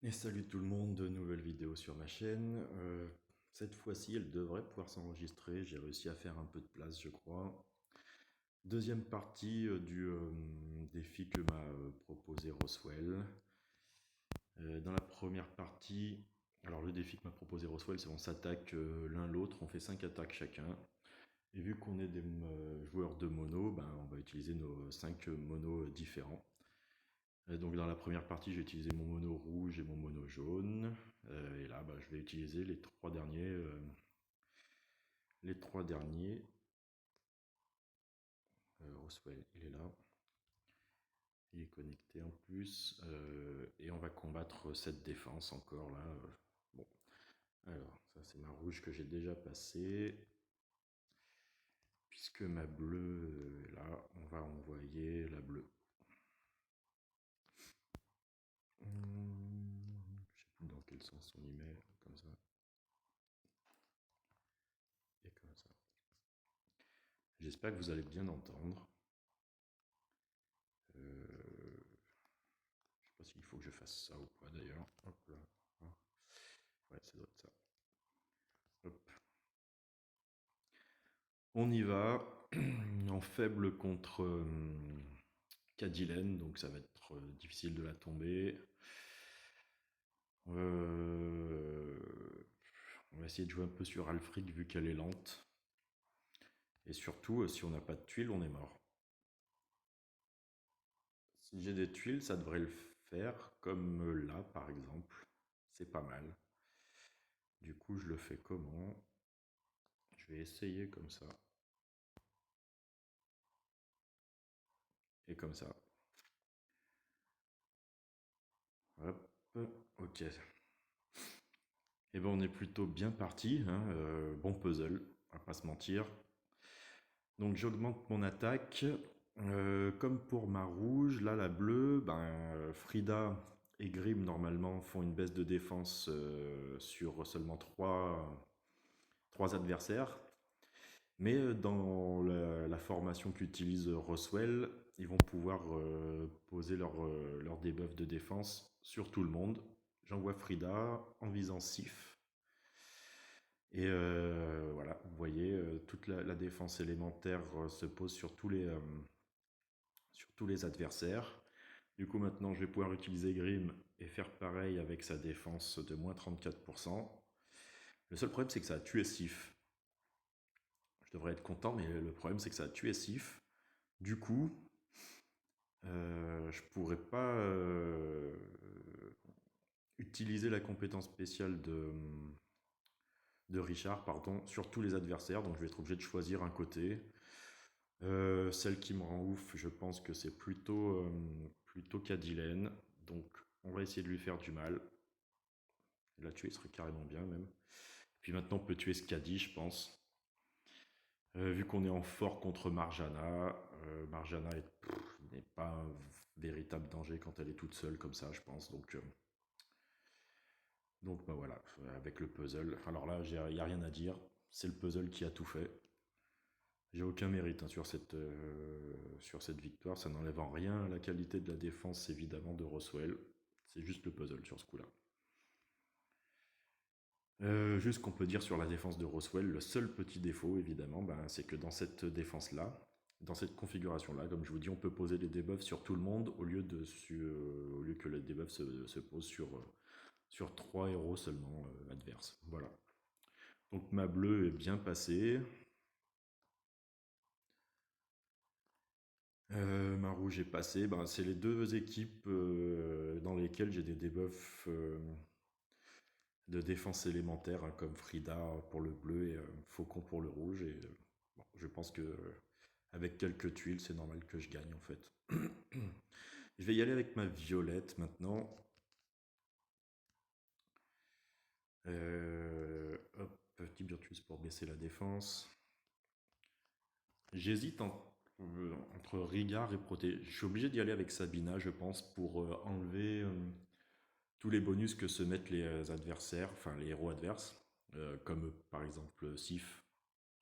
Et salut tout le monde, nouvelle vidéo sur ma chaîne. Cette fois-ci, elle devrait pouvoir s'enregistrer. J'ai réussi à faire un peu de place, je crois. Deuxième partie du défi que m'a proposé Roswell. Dans la première partie, alors le défi que m'a proposé Roswell, c'est on s'attaque l'un l'autre, on fait 5 attaques chacun. Et vu qu'on est des joueurs de mono, ben, on va utiliser nos 5 monos différents. Donc dans la première partie, j'ai utilisé mon mono rouge et mon mono jaune. Et là, bah, je vais utiliser les trois derniers. Les trois derniers. Roswell, il est là. Il est connecté en plus. Et on va combattre cette défense encore là. Bon, alors ça c'est ma rouge que j'ai déjà passée. Puisque ma bleue est là, on va envoyer la bleue. Je sais plus dans quel sens on y met, comme ça. Et comme ça. J'espère que vous allez bien entendre. Je sais pas s'il faut que je fasse ça ou pas d'ailleurs. Hop là. Ouais, ça doit être ça. Hop. On y va. En faible contre Cadilène, donc ça va être difficile de la tomber. On va essayer de jouer un peu sur Alfric vu qu'elle est lente. Et surtout, si on n'a pas de tuiles, on est mort. Si j'ai des tuiles, ça devrait le faire, comme là par exemple. C'est pas mal. Du coup, je le fais comment? Je vais essayer comme ça. Et comme ça. Hop, ok. Et ben on est plutôt bien parti, hein, bon puzzle, on va pas se mentir. Donc j'augmente mon attaque. Comme pour ma rouge, là la bleue, ben, Frida et Grim normalement font une baisse de défense sur seulement 3 adversaires. Mais dans la formation qu'utilise Roswell, ils vont pouvoir poser leur debuff de défense sur tout le monde. J'envoie Frida en visant Sif. Et voilà, vous voyez, toute la défense élémentaire se pose sur tous les adversaires. Du coup, maintenant, je vais pouvoir utiliser Grim et faire pareil avec sa défense de moins 34%. Le seul problème, c'est que ça a tué Sif. Je devrais être content, mais le problème, c'est que ça a tué Sif. Du coup, je pourrais pas utiliser la compétence spéciale de Richard, pardon, sur tous les adversaires. Donc, je vais être obligé de choisir un côté. Celle qui me rend ouf, je pense que c'est plutôt Cadilène. Donc, on va essayer de lui faire du mal. La tuer serait carrément bien, même. Puis maintenant, on peut tuer Scadi, je pense. Vu qu'on est en fort contre Marjana, Marjana n'est pas un véritable danger quand elle est toute seule comme ça, je pense. Donc bah voilà, avec le puzzle. Alors là, il n'y a rien à dire. C'est le puzzle qui a tout fait. J'ai aucun mérite hein, sur cette victoire. Ça n'enlève en rien la qualité de la défense, évidemment, de Roswell. C'est juste le puzzle sur ce coup-là. Juste qu'on peut dire sur la défense de Roswell, le seul petit défaut, évidemment, ben, c'est que dans cette défense-là, dans cette configuration-là, comme je vous dis, on peut poser des debuffs sur tout le monde au lieu que les debuffs se posent sur 3 héros seulement adverses. Voilà. Donc ma bleue est bien passée. Ma rouge est passée. Ben, c'est les deux équipes dans lesquelles j'ai des debuffs de défense élémentaire, hein, comme Frida pour le bleu et Faucon pour le rouge. Et bon, je pense que avec quelques tuiles, c'est normal que je gagne en fait. Je vais y aller avec ma violette maintenant. Hop, petit Virtus pour baisser la défense. J'hésite entre Rigard et Proté. Je suis obligé d'y aller avec Sabina, je pense, pour enlever tous les bonus que se mettent les adversaires, enfin les héros adverses, comme par exemple Sif,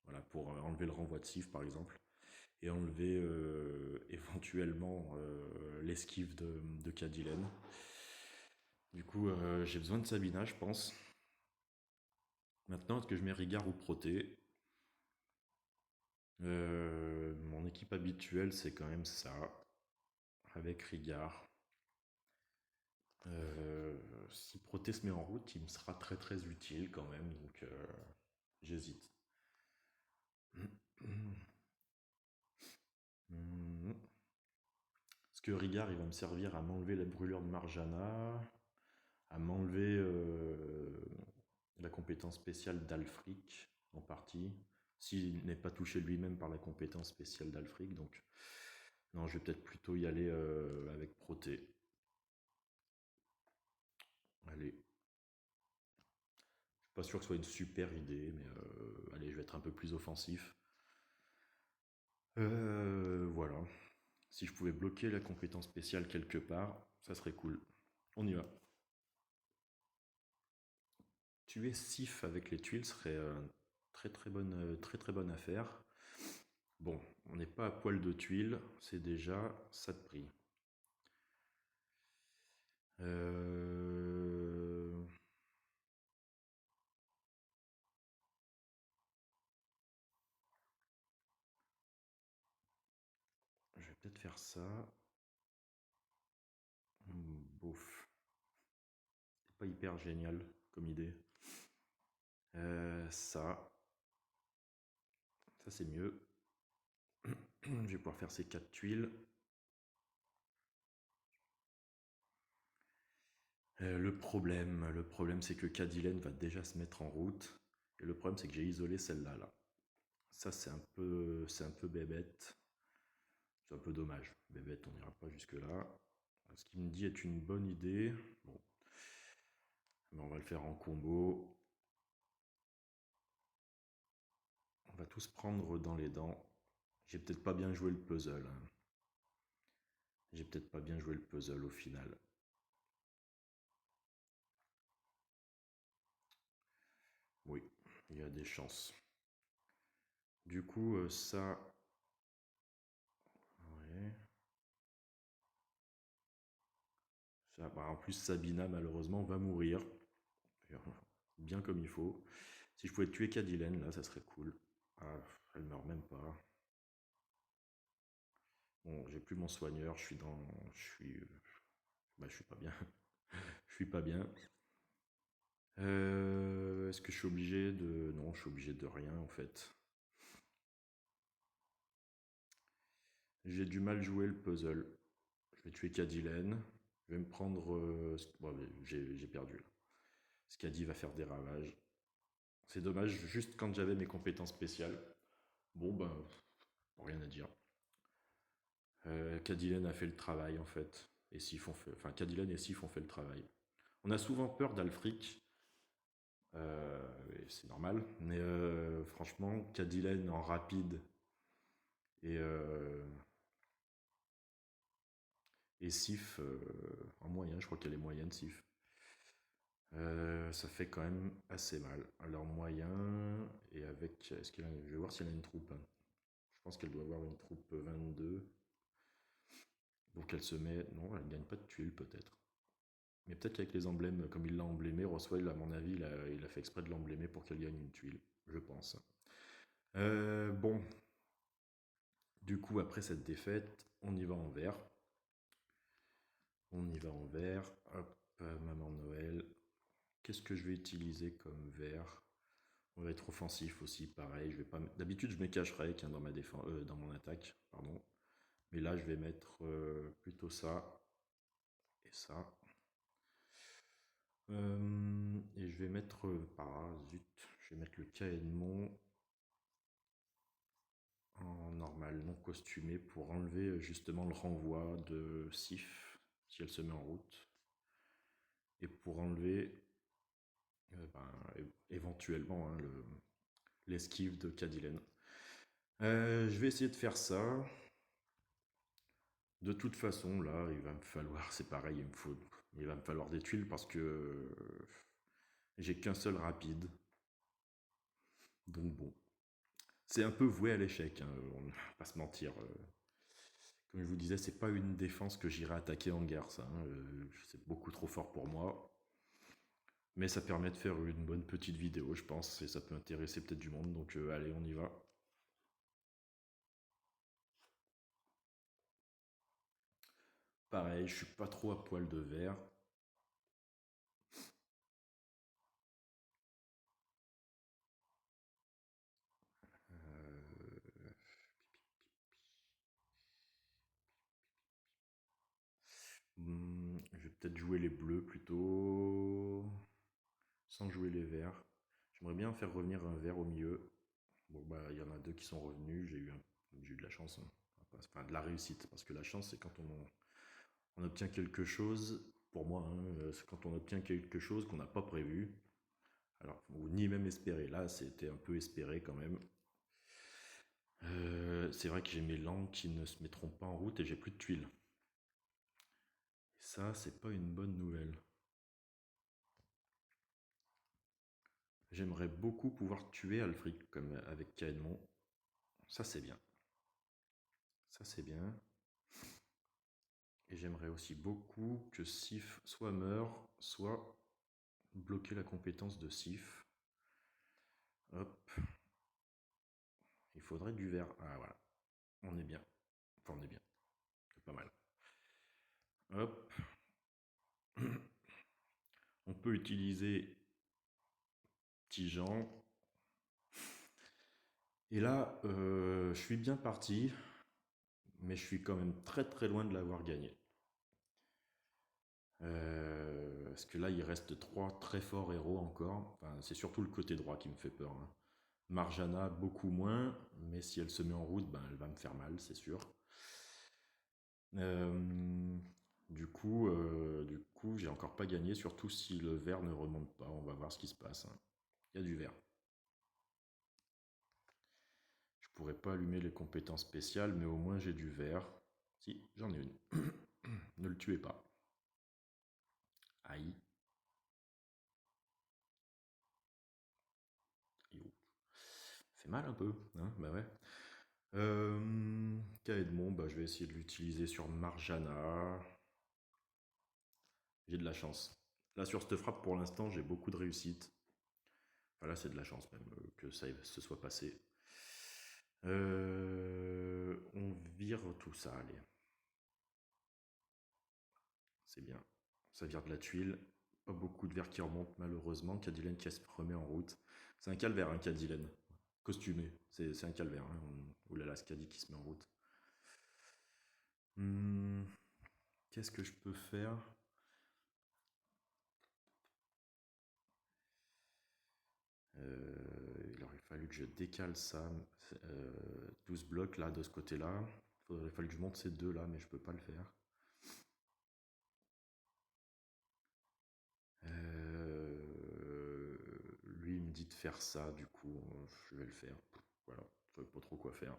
voilà, pour enlever le renvoi de Sif par exemple, et enlever éventuellement l'esquive de Cadilène. Du coup, coup, j'ai besoin de Sabina, je pense. Maintenant, est-ce que je mets Rigard ou Proté? Mon équipe habituelle, c'est quand même ça, avec Rigard. Euh, Si Proté se met en route, il me sera très très utile quand même, donc j'hésite. Est-ce que Rigard, il va me servir à m'enlever la brûlure de Marjana, à m'enlever la compétence spéciale d'Alfric, en partie, s'il n'est pas touché lui-même par la compétence spéciale d'Alfric, donc non, je vais peut-être plutôt y aller avec Proté. Allez, je suis pas sûr que ce soit une super idée, mais allez, je vais être un peu plus offensif. Voilà. Si je pouvais bloquer la compétence spéciale quelque part, ça serait cool. On y va. Tuer Sif avec les tuiles serait très très bonne affaire. Bon, on n'est pas à poil de tuiles, c'est déjà ça de prix. Euh, Je vais peut-être faire ça. Bouf. C'est pas hyper génial comme idée. Ça. Ça c'est mieux. Je vais pouvoir faire ces 4 tuiles. Le problème c'est que Cadilène va déjà se mettre en route. Et le problème c'est que j'ai isolé celle-là là. Ça c'est un peu bébête. C'est un peu dommage. Bébête, on n'ira pas jusque là. Ce qui me dit est une bonne idée. Bon, mais on va le faire en combo. On va tous prendre dans les dents. J'ai peut-être pas bien joué le puzzle, hein. J'ai peut-être pas bien joué le puzzle au final. Oui, il y a des chances. Du coup, ça. Ouais. Ça, bah, en plus, Sabina, malheureusement, va mourir. Bien comme il faut. Si je pouvais tuer Cadilène, là, ça serait cool. Ah, elle meurt même pas. Bon, j'ai plus mon soigneur, je suis dans. Je suis pas bien. Je suis pas bien. Est-ce que je suis obligé de. Non, je suis obligé de rien en fait. J'ai du mal jouer le puzzle. Je vais tuer Cadilène. Je vais me prendre. Bon, mais j'ai perdu là. Scadi va faire des ravages. C'est dommage, juste quand j'avais mes compétences spéciales. Bon, ben, rien à dire. Cadilène a fait le travail en fait. Et Sif ont fait. Enfin, Cadilène et Sif ont fait le travail. On a souvent peur d'Alfric. Et c'est normal. Mais franchement, Cadilène en rapide et, euh, et Sif en moyen, je crois qu'elle est moyenne, Sif. Ça fait quand même assez mal. Alors moyen, et avec... Je vais voir si elle a une troupe, hein. Je pense qu'elle doit avoir une troupe 22. Donc elle se met... Non, elle ne gagne pas de tuiles peut-être. Mais peut-être qu'avec les emblèmes, comme il l'a emblémé, Roswell, à mon avis, il a fait exprès de l'emblémer pour qu'elle gagne une tuile, je pense. Bon, du coup, après cette défaite, on y va en vert. On y va en vert. Hop, Maman Noël. Qu'est-ce que je vais utiliser comme vert? On va être offensif aussi, pareil. Je vais pas. D'habitude, je me cacherais dans ma défense, dans mon attaque, pardon. Mais là, je vais mettre plutôt ça et ça. Et je vais mettre, zut, je vais mettre le Caedmon en normal, non costumé, pour enlever justement le renvoi de Sif si elle se met en route. Et pour enlever éventuellement hein, l'esquive de Cadilène. Je vais essayer de faire ça. De toute façon, là, il va me falloir, c'est pareil, il va me falloir des tuiles parce que j'ai qu'un seul rapide. Donc bon, c'est un peu voué à l'échec, hein, on ne va pas se mentir. Comme je vous disais, c'est pas une défense que j'irai attaquer en guerre, ça, hein, c'est beaucoup trop fort pour moi. Mais ça permet de faire une bonne petite vidéo, je pense, et ça peut intéresser peut-être du monde, donc allez, on y va. Pareil, je suis pas trop à poil de verre. Euh, je vais peut-être jouer les bleus plutôt, sans jouer les verts. J'aimerais bien faire revenir un vert au milieu. Bon, bah, il y en a deux qui sont revenus, j'ai eu de la chance, hein. Enfin, de la réussite, parce que la chance, c'est quand on obtient quelque chose, pour moi, hein, c'est quand on obtient quelque chose qu'on n'a pas prévu, alors, ou ni même espéré. Là, c'était un peu espéré quand même. C'est vrai que j'ai mes langues qui ne se mettront pas en route et j'ai plus de tuiles. Et ça, c'est pas une bonne nouvelle. J'aimerais beaucoup pouvoir tuer Alfric comme avec Caedmon. Ça, c'est bien. Ça, c'est bien. Et j'aimerais aussi beaucoup que Sif soit meurt, soit bloquer la compétence de Sif. Hop. Il faudrait du vert. Ah, voilà. On est bien. Enfin, on est bien. C'est pas mal. Hop. On peut utiliser Tijan. Et là, je suis bien parti, mais je suis quand même très très loin de l'avoir gagné. Parce que là, il reste trois très forts héros encore. Enfin, c'est surtout le côté droit qui me fait peur, hein. Marjana, beaucoup moins, mais si elle se met en route, ben, elle va me faire mal, c'est sûr. Euh, du coup, j'ai encore pas gagné, surtout si le vert ne remonte pas. On va voir ce qui se passe, hein. Il y a du vert. Je pourrais pas allumer les compétences spéciales, mais au moins j'ai du vert. Si, j'en ai une. Ne le tuez pas. Aïe. Yo. Fait mal un peu, hein, bah ouais. Kaedmon, bah, je vais essayer de l'utiliser sur Marjana. J'ai de la chance. Là, sur cette frappe, pour l'instant, j'ai beaucoup de réussite. Enfin, là, c'est de la chance même que ça se soit passé. On vire tout ça, allez. C'est bien. Ça vire de la tuile. Pas beaucoup de verre qui remonte, malheureusement. Cadilène qui se remet en route. C'est un calvaire, hein, Cadilène. Costumé. C'est un calvaire, hein. Oulala, Scadi qui se met en route. Hmm, Qu'est-ce que je peux faire? Il aurait fallu que je décale ça. 12 blocs là, de ce côté-là. Il aurait fallu que je monte ces deux là, mais je peux pas le faire. Lui, il me dit de faire ça, du coup, je vais le faire. Voilà, je ne sais pas trop quoi faire.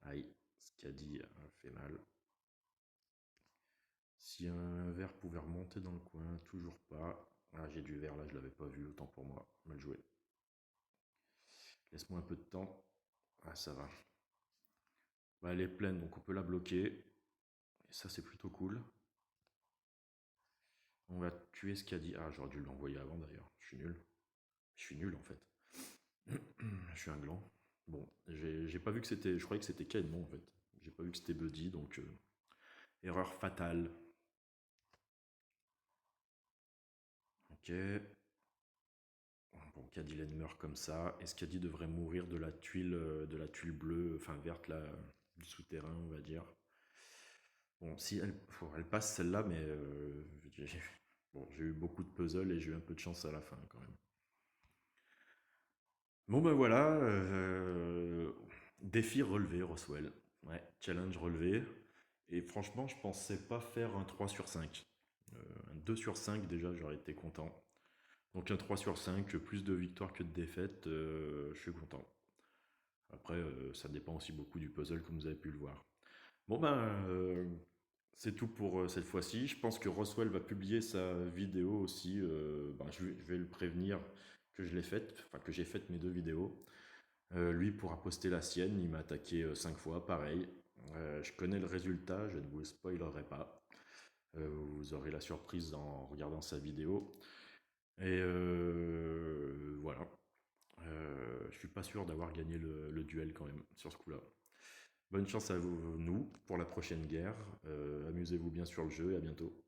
Aïe, ce qu'a dit fait mal. Si un verre pouvait remonter dans le coin, toujours pas. Ah, j'ai du verre là, je l'avais pas vu, autant pour moi. Mal joué. Laisse-moi un peu de temps. Ah, ça va. Bah, elle est pleine, donc on peut la bloquer. Et ça, c'est plutôt cool. On va tuer ce qu'a dit. Ah, j'aurais dû l'envoyer avant d'ailleurs. Je suis nul. Je suis nul en fait. Je suis un gland. Bon, j'ai pas vu que c'était. Je croyais que c'était Caedmon en fait. J'ai pas vu que c'était Buddy, donc erreur fatale. Ok. Bon, Cadilène meurt comme ça. Est-ce qu'Adi devrait mourir de la tuile bleue, enfin verte là, du souterrain, on va dire. Bon, si elle passe celle-là, mais bon, j'ai eu beaucoup de puzzles et j'ai eu un peu de chance à la fin quand même. Bon ben voilà, défi relevé, Roswell. Ouais, challenge relevé. Et franchement, je pensais pas faire un 3 sur 5. Un 2 sur 5 déjà, j'aurais été content. Donc un 3 sur 5, plus de victoires que de défaites, je suis content. Après, ça dépend aussi beaucoup du puzzle, comme vous avez pu le voir. Bon ben, c'est tout pour cette fois-ci. Je pense que Roswell va publier sa vidéo aussi. Ben, je vais le prévenir que je l'ai faite, enfin que j'ai fait mes deux vidéos. Lui pourra poster la sienne. Il m'a attaqué 5 fois, pareil. Je connais le résultat, je ne vous le spoilerai pas. Vous aurez la surprise en regardant sa vidéo. Et voilà. Je suis pas sûr d'avoir gagné le duel quand même sur ce coup-là. Bonne chance à vous, nous, pour la prochaine guerre. Amusez-vous bien sur le jeu et à bientôt.